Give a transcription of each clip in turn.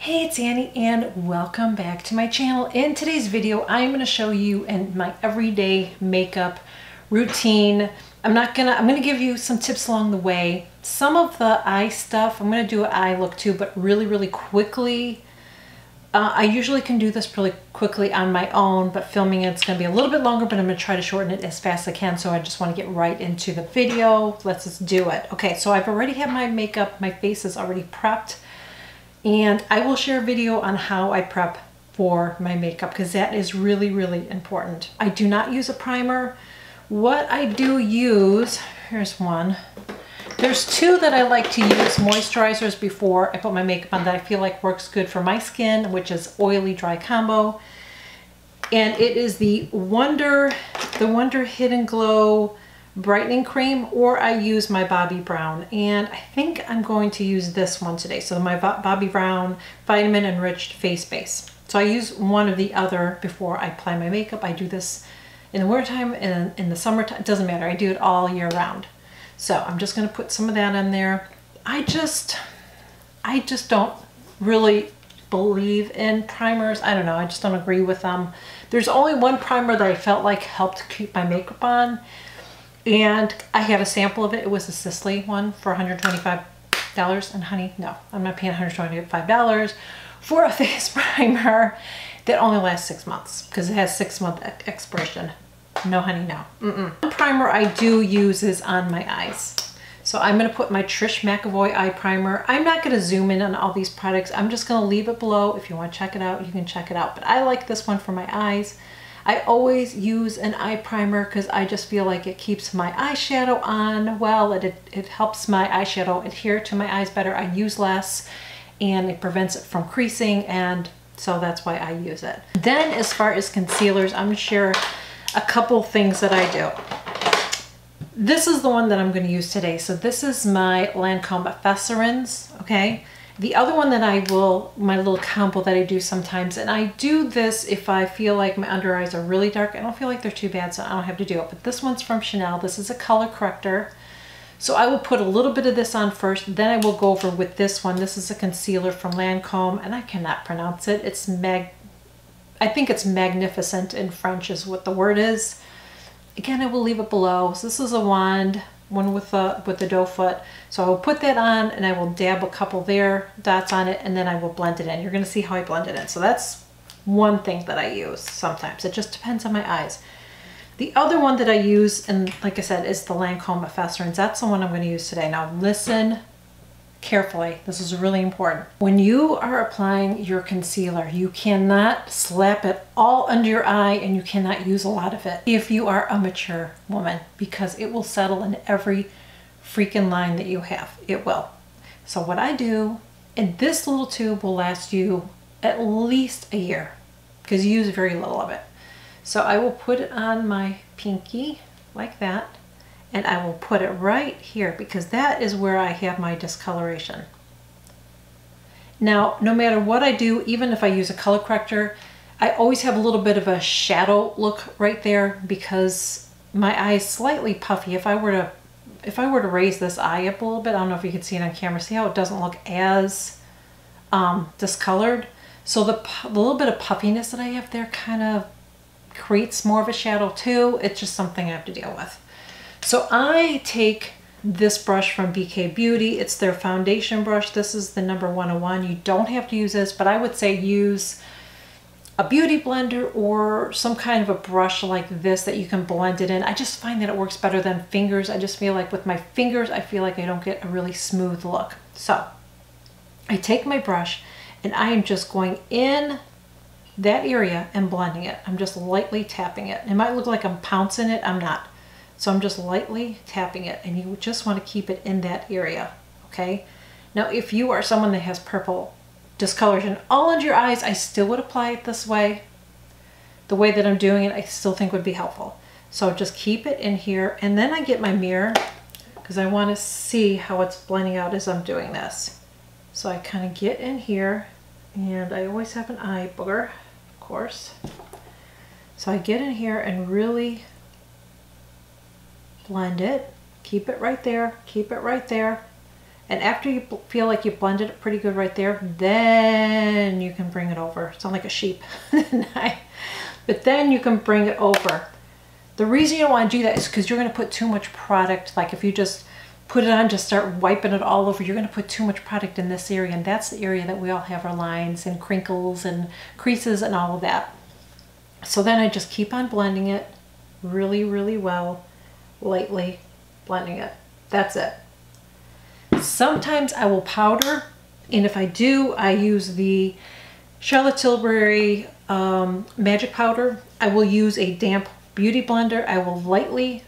Hey, it's Annie and welcome back to my channel. In today's video, I'm going to show you in my everyday makeup routine. I'm going to give you some tips along the way. Some of the eye stuff, I'm going to do an eye look too, but really quickly. I usually can do this really quickly on my own, but filming it's going to be a little bit longer, but I'm going to try to shorten it as fast as I can. So I just want to get right into the video. Let's just do it. Okay, so I've already had my makeup. My face is already prepped. And I will share a video on how I prep for my makeup because that is really important. I do not use a primer. What I do use, here's one. There's two that I like to use moisturizers before I put my makeup on that I feel like works good for my skin, which is oily dry combo. And it is the Wonder Hidden Glow brightening cream, or I use my Bobbi Brown, and I think I'm going to use this one today. So my Bobbi Brown vitamin enriched face base. So I use one or the other before I apply my makeup. I do this in the wintertime and in the summertime. It doesn't matter. I do it all year round. So I'm just going to put some of that in there. I just don't really believe in primers. I don't know. I just don't agree with them. There's only one primer that I felt like helped keep my makeup on. And I have a sample of it. It was a Sisley one for $125. And honey, no, I'm not paying $125 for a face primer that only lasts 6 months because it has 6-month expiration. No, honey, no. One primer I do use is on my eyes. So I'm going to put my Trish McAvoy eye primer. I'm not going to zoom in on all these products. I'm just going to leave it below. If you want to check it out, you can check it out. But I like this one for my eyes. I always use an eye primer because I just feel like it keeps my eyeshadow on well. It helps my eyeshadow adhere to my eyes better. I use less and it prevents it from creasing, and so that's why I use it. Then as far as concealers, I'm going to share a couple things that I do. This is the one that I'm going to use today. So this is my Lancome Fesserins, okay? The other one that my little combo that I do sometimes, and I do this if I feel like my under eyes are really dark. I don't feel like they're too bad, so I don't have to do it. But this one's from Chanel. This is a color corrector. So I will put a little bit of this on first, then I will go over with this one. This is a concealer from Lancome, and I cannot pronounce it. I think it's magnificent in French is what the word is. Again, I will leave it below. So this is a one with the doe foot. So I will put that on and I will dab a couple dots on it, and then I will blend it in. You're going to see how I blend it in. So that's one thing that I use sometimes. It just depends on my eyes. The other one that I use, and like I said, is the Lancome Fesserins. That's the one I'm going to use today. Now listen carefully. This is really important. When you are applying your concealer, you cannot slap it all under your eye and you cannot use a lot of it if you are a mature woman, because it will settle in every freaking line that you have. It will. So what I do, and this little tube will last you at least a year because you use very little of it. So I will put it on my pinky like that. And I will put it right here because that is where I have my discoloration. Now, no matter what I do, even if I use a color corrector, I always have a little bit of a shadow look right there because my eye is slightly puffy. If I were to raise this eye up a little bit, I don't know if you can see it on camera, see how it doesn't look as discolored? So the little bit of puffiness that I have there kind of creates more of a shadow too. It's just something I have to deal with. So I take this brush from BK Beauty. It's their foundation brush. This is the number 101. You don't have to use this, but I would say use a beauty blender or some kind of a brush like this that you can blend it in. I just find that it works better than fingers. I just feel like with my fingers, I feel like I don't get a really smooth look. So I take my brush and I am just going in that area and blending it. I'm just lightly tapping it. It might look like I'm pouncing it. I'm not. So I'm just lightly tapping it, and you just want to keep it in that area, okay? Now, if you are someone that has purple discoloration all under your eyes, I still would apply it this way. The way that I'm doing it, I still think would be helpful. So just keep it in here, and then I get my mirror because I want to see how it's blending out as I'm doing this. So I kind of get in here, and I always have an eye booger, of course. So I get in here and really blend it, keep it right there, And after you feel like you blended it pretty good right there, then you can bring it over. Sound like a sheep. But then you can bring it over. The reason you don't want to do that is because you're going to put too much product. Like if you just put it on, just start wiping it all over, you're going to put too much product in this area. And that's the area that we all have our lines and crinkles and creases and all of that. So then I just keep on blending it really, really well, lightly blending it. That's it. Sometimes I will powder, and if I do, I use the Charlotte Tilbury magic powder. I will use a damp beauty blender. I will lightly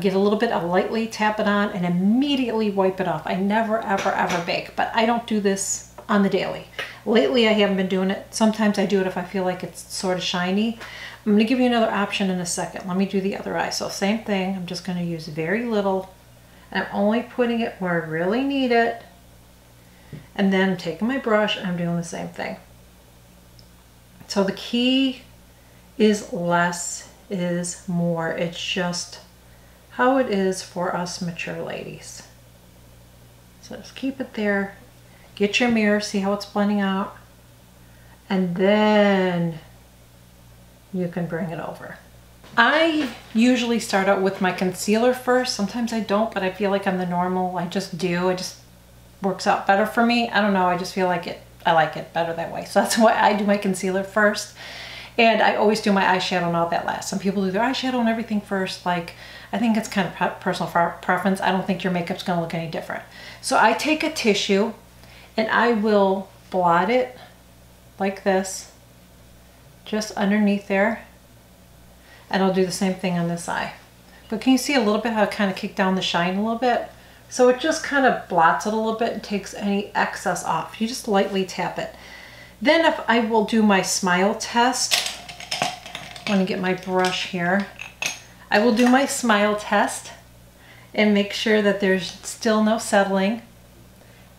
get a little bit, I'll lightly tap it on and immediately wipe it off. I never, ever, ever bake, but I don't do this on the daily. Lately, I haven't been doing it. Sometimes I do it if I feel like it's sort of shiny. I'm going to give you another option in a second. Let me do the other eye. So same thing. I'm just going to use very little. I'm only putting it where I really need it. And then I'm taking my brush and I'm doing the same thing. So the key is less is more. It's just how it is for us mature ladies. So just keep it there. Get your mirror, see how it's blending out. And then you can bring it over. I usually start out with my concealer first. Sometimes I don't, but I feel like I'm the normal. I just do. It just works out better for me. I don't know. I just feel like it. I like it better that way. So that's why I do my concealer first. And I always do my eyeshadow and all that last. Some people do their eyeshadow and everything first. Like, I think it's kind of personal preference. I don't think your makeup's going to look any different. So I take a tissue and I will blot it like this, just underneath there. And I'll do the same thing on this eye. But can you see a little bit how it kind of kicked down the shine a little bit? So it just kind of blots it a little bit and takes any excess off. You just lightly tap it. Then if I will do my smile test, I'm going to get my brush here. I will do my smile test and make sure that there's still no settling.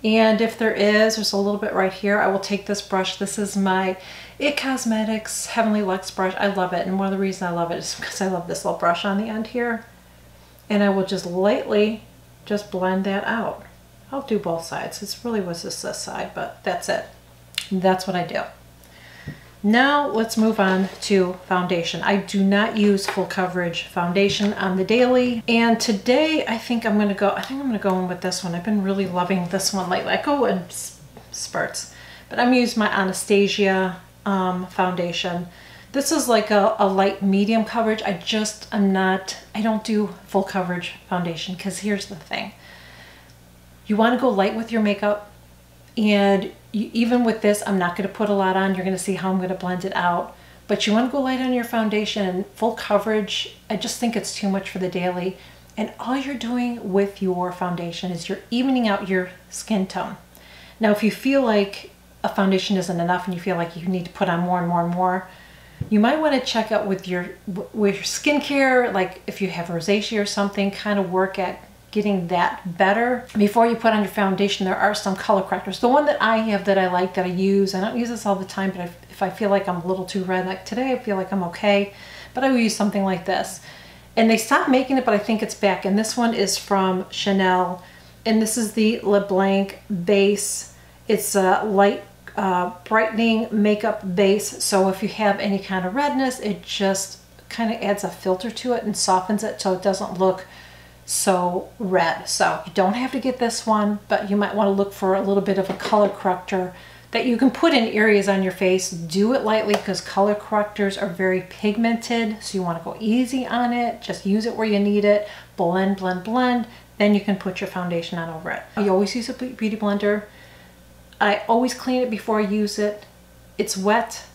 And if there is, there's a little bit right here. I will take this brush. This is my It Cosmetics Heavenly Luxe brush. I love it. And one of the reasons I love it is because I love this little brush on the end here. And I will just lightly just blend that out. I'll do both sides. It really was just this side, but that's it. That's what I do. Now let's move on to foundation. I do not use full coverage foundation on the daily. And today I think I'm gonna go in with this one. I've been really loving this one lately. I go in spurts, but I'm using my Anastasia foundation. This is like a light medium coverage. I don't do full coverage foundation because here's the thing. You want to go light with your makeup, and even with this, I'm not going to put a lot on. You're going to see how I'm going to blend it out. But you want to go light on your foundation, and full coverage, I just think it's too much for the daily. And all you're doing with your foundation is you're evening out your skin tone. Now, if you feel like a foundation isn't enough and you feel like you need to put on more and more and more, you might want to check out with your skincare, like if you have rosacea or something, kind of work at getting that better before you put on your foundation. There are some color correctors. The one that I have that I like, that I use, I don't use this all the time, but if I feel like I'm a little too red, like today I feel like I'm okay, but I will use something like this. And they stopped making it, but I think it's back. And this one is from Chanel, and this is the Le Blanc base. It's a light brightening makeup base, so if you have any kind of redness, it just kind of adds a filter to it and softens it so it doesn't look so red. So you don't have to get this one, but you might want to look for a little bit of a color corrector that you can put in areas on your face. Do it lightly because color correctors are very pigmented, so you want to go easy on it. Just use it where you need it. Blend, blend, blend. Then you can put your foundation on over it. You always use a beauty blender. I always clean it before I use it. It's wet.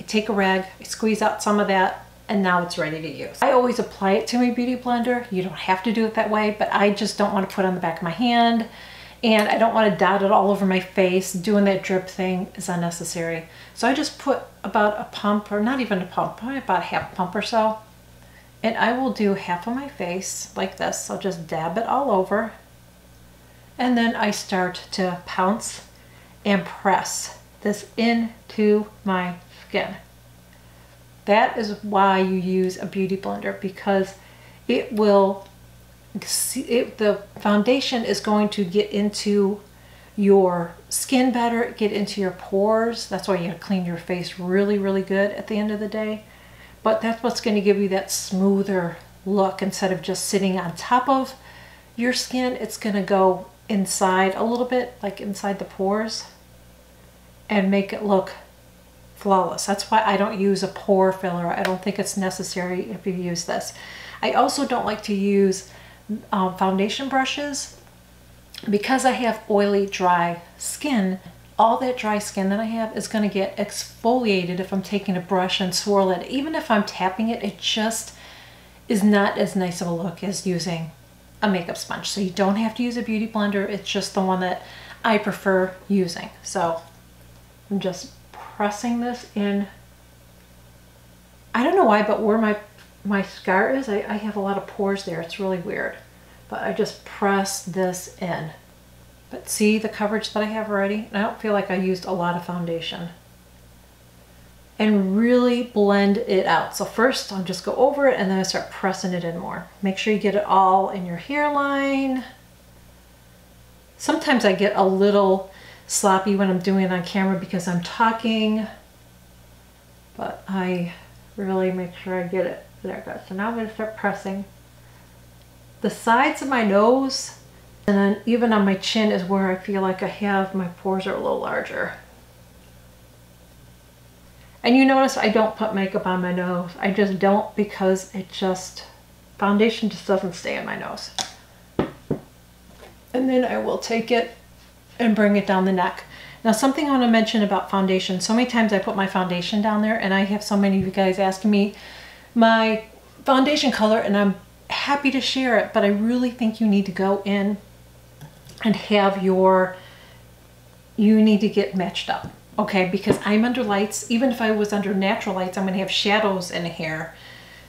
I take a rag, I squeeze out some of that, and now it's ready to use. I always apply it to my beauty blender. You don't have to do it that way, but I just don't want to put it on the back of my hand, and I don't want to dot it all over my face. Doing that drip thing is unnecessary. So I just put about a pump, or not even a pump, probably about a half pump or so, and I will do half of my face like this. I'll just dab it all over, and then I start to pounce and press this into my skin. That is why you use a beauty blender, because it will the foundation is going to get into your skin better, get into your pores. That's why you gotta clean your face really, really good at the end of the day. But that's what's going to give you that smoother look. Instead of just sitting on top of your skin, it's going to go inside a little bit, like inside the pores, and make it look flawless. That's why I don't use a pore filler. I don't think it's necessary if you use this. I also don't like to use foundation brushes because I have oily, dry skin. All that dry skin that I have is going to get exfoliated if I'm taking a brush and swirl it. Even if I'm tapping it, it just is not as nice of a look as using a makeup sponge. So you don't have to use a beauty blender. It's just the one that I prefer using. So I'm just pressing this in. I don't know why, but where my scar is, I have a lot of pores there. It's really weird. But I just press this in. But see the coverage that I have already? I don't feel like I used a lot of foundation. And really blend it out. So first I'll just go over it and then I start pressing it in more. Make sure you get it all in your hairline. Sometimes I get a little sloppy when I'm doing it on camera because I'm talking. But I really make sure I get it. There it goes. So now I'm going to start pressing. The sides of my nose and then even on my chin is where I feel like my pores are a little larger. And you notice I don't put makeup on my nose. I just don't, because foundation just doesn't stay on my nose. And then I will take it and bring it down the neck. Now something I want to mention about foundation. So many times I put my foundation down there and I have so many of you guys asking me my foundation color, and I'm happy to share it, but I really think you need to go in and you need to get matched up, okay? Because I'm under lights. Even if I was under natural lights, I'm gonna have shadows in here.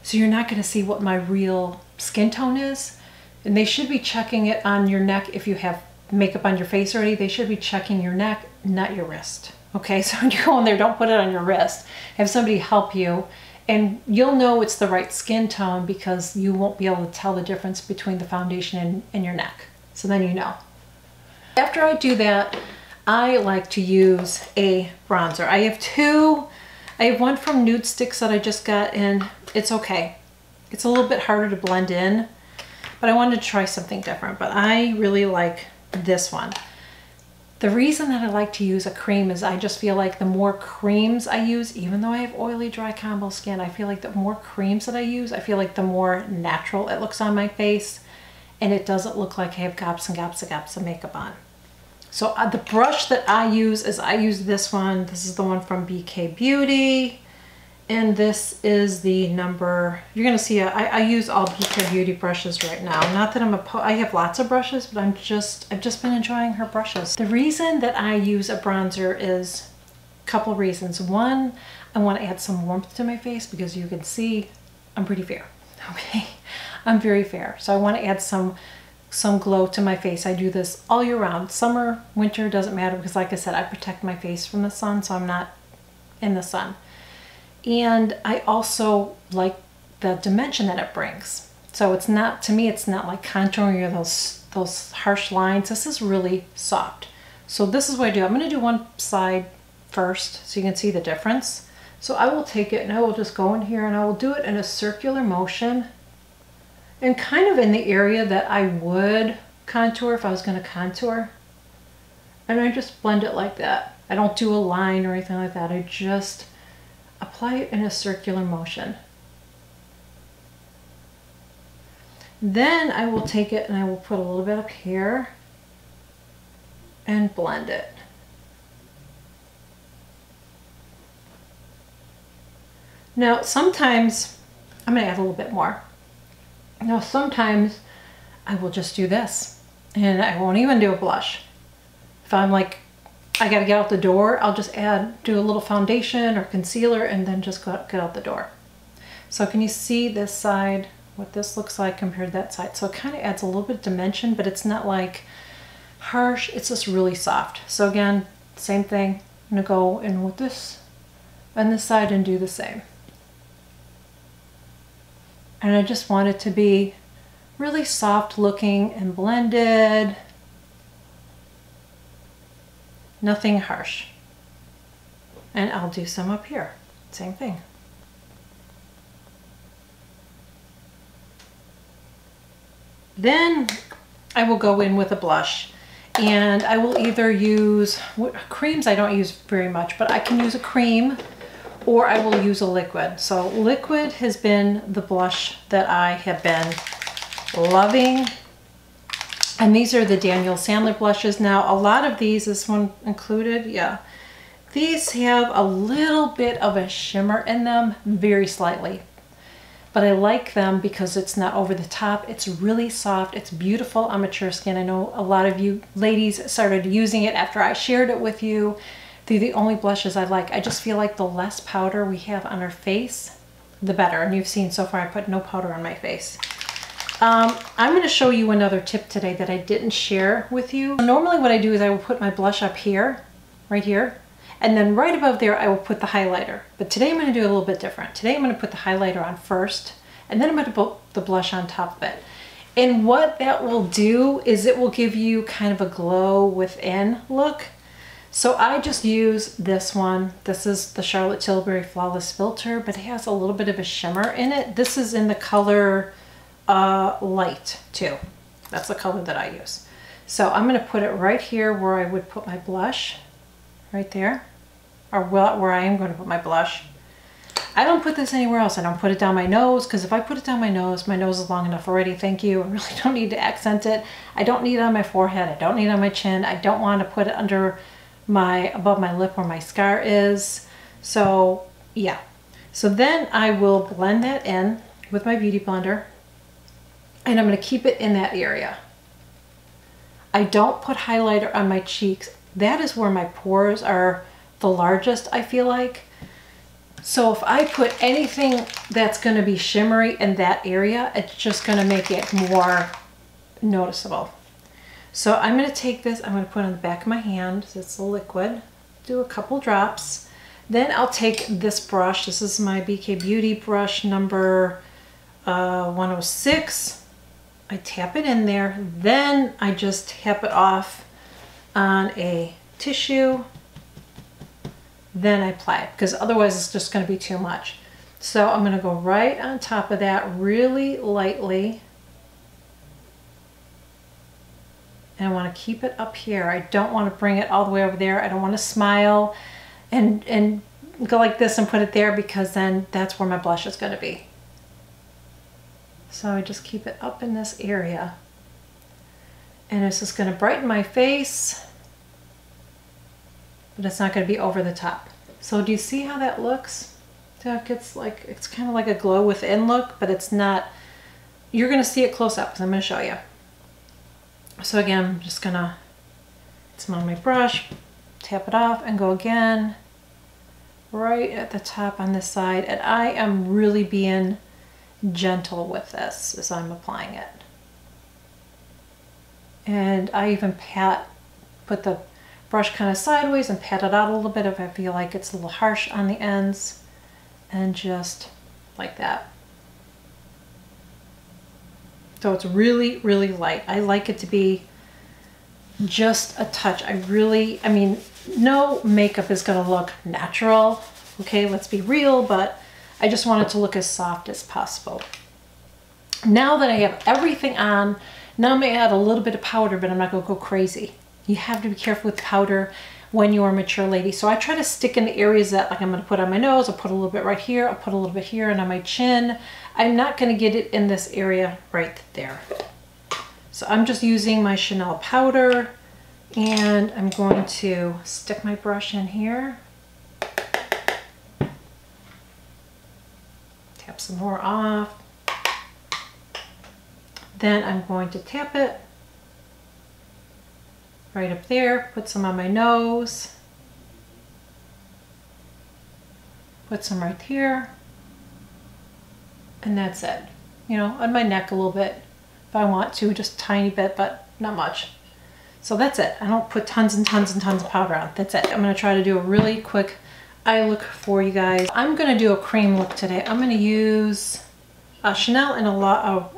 So you're not gonna see what my real skin tone is. And they should be checking it on your neck. If you have makeup on your face already, they should be checking your neck, not your wrist. Okay, so when you go in there, don't put it on your wrist. Have somebody help you, and you'll know it's the right skin tone because you won't be able to tell the difference between the foundation and your neck. So then you know. After I do that, I like to use a bronzer. I have two. I have one from Nude Sticks that I just got, and it's okay. It's a little bit harder to blend in, but I wanted to try something different. But I really like this one. The reason that I like to use a cream is I just feel like the more creams I use, even though I have oily, dry combo skin, I feel like the more creams that I use, I feel like the more natural it looks on my face, and it doesn't look like I have gobs and gobs and gobs of makeup on. So the brush that I use this one. This is the one from BK Beauty. And this is the number, you're gonna see, I use all BK Beauty brushes right now. Not that I have lots of brushes, but I've just been enjoying her brushes. The reason that I use a bronzer is a couple reasons. One, I want to add some warmth to my face because you can see I'm pretty fair, okay? I'm very fair. So I want to add some glow to my face. I do this all year round. Summer, winter, doesn't matter, because like I said, I protect my face from the sun, so I'm not in the sun. And I also like the dimension that it brings. So it's not, to me, it's not like contouring or those harsh lines. This is really soft. So this is what I do. I'm going to do one side first so you can see the difference. So I will take it and I will just go in here and I will do it in a circular motion and kind of in the area that I would contour if I was going to contour. And I just blend it like that. I don't do a line or anything like that. I just apply it in a circular motion. Then I will take it and I will put a little bit up here and blend it. Now sometimes, I'm going to add a little bit more. Now sometimes I will just do this and I won't even do a blush. If I'm like, I gotta get out the door, I'll just do a little foundation or concealer and then just get out the door. So can you see this side, what this looks like compared to that side? So it kind of adds a little bit of dimension, but it's not like harsh, it's just really soft. So again, same thing. I'm gonna go in with this on this side and do the same. And I just want it to be Really soft looking and blended. Nothing harsh. And I'll do some up here. Same thing. Then I will go in with a blush, and I will either use creams. I don't use very much, but I can use a cream or I will use a liquid. So liquid has been the blush that I have been loving. And these are the Daniel Sandler blushes. Now, a lot of these, this one included, yeah, these have a little bit of a shimmer in them, very slightly. But I like them because it's not over the top. It's really soft. It's beautiful on mature skin. I know a lot of you ladies started using it after I shared it with you. They're the only blushes I like. I just feel like the less powder we have on our face, the better. And you've seen so far I put no powder on my face. I'm going to show you another tip today that I didn't share with you. Normally what I do is I will put my blush up here, right here, and then right above there I will put the highlighter. But today I'm going to do it a little bit different. Today I'm going to put the highlighter on first, and then I'm going to put the blush on top of it. And what that will do is it will give you kind of a glow within look. So I just use this one. This is the Charlotte Tilbury Flawless Filter, but it has a little bit of a shimmer in it. This is in the color light too. That's the color that I use. So I'm going to put it right here where I would put my blush, right there, or where I am going to put my blush. I don't put this anywhere else. I don't put it down my nose, because if I put it down my nose is long enough already. Thank you. I really don't need to accent it. I don't need it on my forehead. I don't need it on my chin. I don't want to put it under above my lip where my scar is. So yeah. So then I will blend that in with my beauty blender, and I'm going to keep it in that area. I don't put highlighter on my cheeks. That is where my pores are the largest, I feel like. So if I put anything that's going to be shimmery in that area, it's just going to make it more noticeable. So I'm going to take this, I'm going to put it on the back of my hand. It's a liquid. Do a couple drops. Then I'll take this brush. This is my BK Beauty brush number 106. I tap it in there. Then I just tap it off on a tissue. Then I apply it, because otherwise it's just going to be too much. So I'm going to go right on top of that really lightly. And I want to keep it up here. I don't want to bring it all the way over there. I don't want to smile and go like this and put it there, because then that's where my blush is going to be. So I just keep it up in this area. And it's just going to brighten my face, but it's not going to be over the top. So do you see how that looks? So it gets like, it's kind of like a glow within look, but it's not. You're going to see it close up, because I'm going to show you. So again, I'm just going to, it's on my brush, tap it off and go again right at the top on this side. And I am really being gentle with this as I'm applying it. And I even put the brush kind of sideways and pat it out a little bit if I feel like it's a little harsh on the ends, and just like that. So it's really, really light. I like it to be just a touch. I mean, no makeup is gonna look natural, okay, let's be real, but I just want it to look as soft as possible. Now that I have everything on, now I'm gonna add a little bit of powder, but I'm not gonna go crazy. You have to be careful with powder when you're a mature lady. So I try to stick in the areas that, like, I'm gonna put on my nose, I'll put a little bit right here, I'll put a little bit here, and on my chin. I'm not gonna get it in this area right there. So I'm just using my Chanel powder, and I'm going to stick my brush in here. Tap some more off. Then I'm going to tap it right up there, put some on my nose, put some right here, and that's it. You know, on my neck a little bit if I want to, just a tiny bit, but not much. So that's it. I don't put tons and tons and tons of powder on. That's it. I'm going to try to do a really quick eye look for you guys. I'm going to do a cream look today. I'm going to use Chanel in a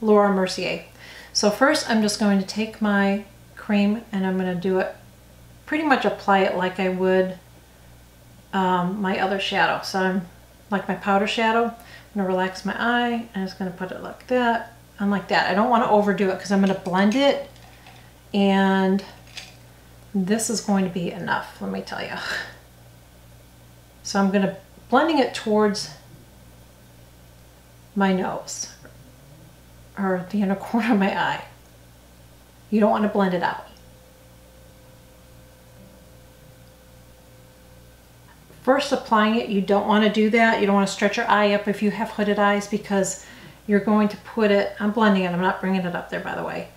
Laura Mercier. So first I'm just going to take my cream and I'm going to do it, pretty much apply it like I would my other shadow. So I'm like my powder shadow. I'm going to relax my eye and I'm just going to put it like that and like that. I don't want to overdo it because I'm going to blend it, and this is going to be enough, let me tell you. So I'm going to blending it towards my nose or the inner corner of my eye. You don't want to blend it out. First applying it, you don't want to do that. You don't want to stretch your eye up if you have hooded eyes, because you're going to put it, I'm blending it, I'm not bringing it up there by the way.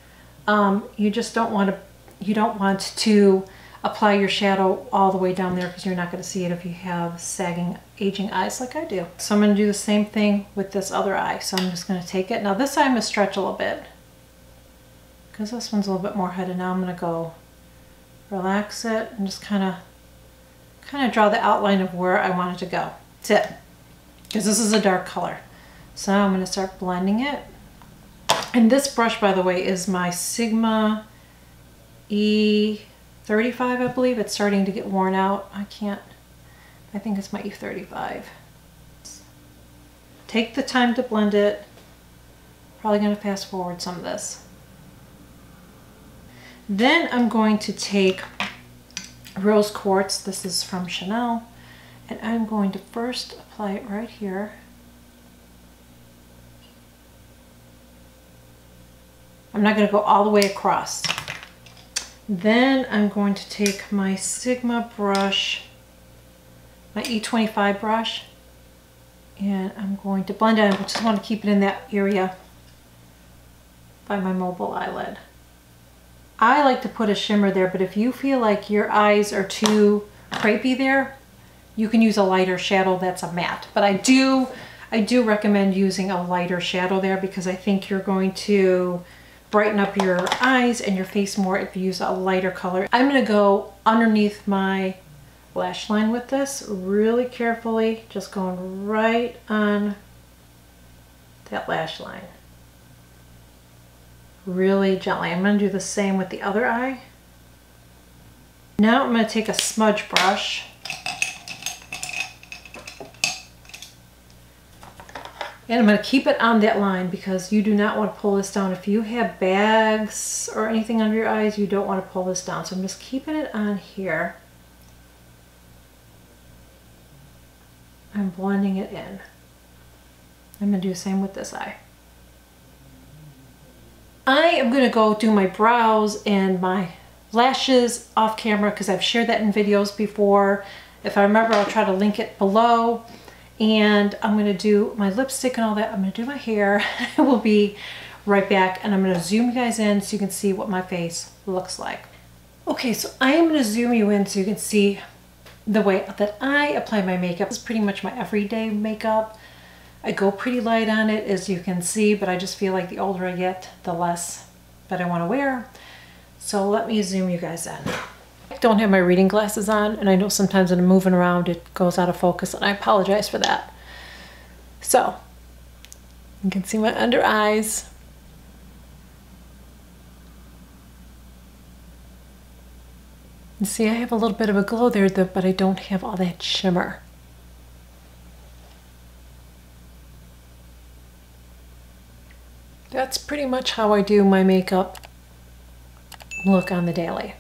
You just don't want to apply your shadow all the way down there, because you're not going to see it if you have sagging, aging eyes like I do. So I'm going to do the same thing with this other eye. So I'm just going to take it. Now this eye I'm going to stretch a little bit because this one's a little bit more hooded. Now I'm going to go relax it and just kind of draw the outline of where I want it to go. That's it. Because this is a dark color. So I'm going to start blending it. And this brush, by the way, is my Sigma E35, I believe. It's starting to get worn out. I think it's my E35. Take the time to blend it. Probably going to fast forward some of this. Then I'm going to take Rose Quartz. This is from Chanel. And I'm going to first apply it right here. I'm not going to go all the way across. Then I'm going to take my Sigma brush, my E25 brush, and I'm going to blend it. I just want to keep it in that area by my mobile eyelid. I like to put a shimmer there, but if you feel like your eyes are too crepey there, you can use a lighter shadow that's a matte. But I do recommend using a lighter shadow there, because I think you're going to brighten up your eyes and your face more if you use a lighter color. I'm going to go underneath my lash line with this really carefully, just going right on that lash line. Really gently. I'm going to do the same with the other eye. Now I'm going to take a smudge brush and I'm going to keep it on that line, because you do not want to pull this down. If you have bags or anything under your eyes, you don't want to pull this down. So I'm just keeping it on here. I'm blending it in. I'm going to do the same with this eye. I am going to go do my brows and my lashes off camera, because I've shared that in videos before. If I remember, I'll try to link it below. And I'm going to do my lipstick and all that. I'm going to do my hair. I will be right back, and I'm going to zoom you guys in so you can see what my face looks like. Okay, so I am going to zoom you in so you can see the way that I apply my makeup. This is pretty much my everyday makeup. I go pretty light on it, as you can see, but I just feel like the older I get, the less that I want to wear. So let me zoom you guys in. I don't have my reading glasses on, and I know sometimes when I'm moving around it goes out of focus, and I apologize for that. So you can see my under eyes. And see, I have a little bit of a glow there, but I don't have all that shimmer. That's pretty much how I do my makeup look on the daily.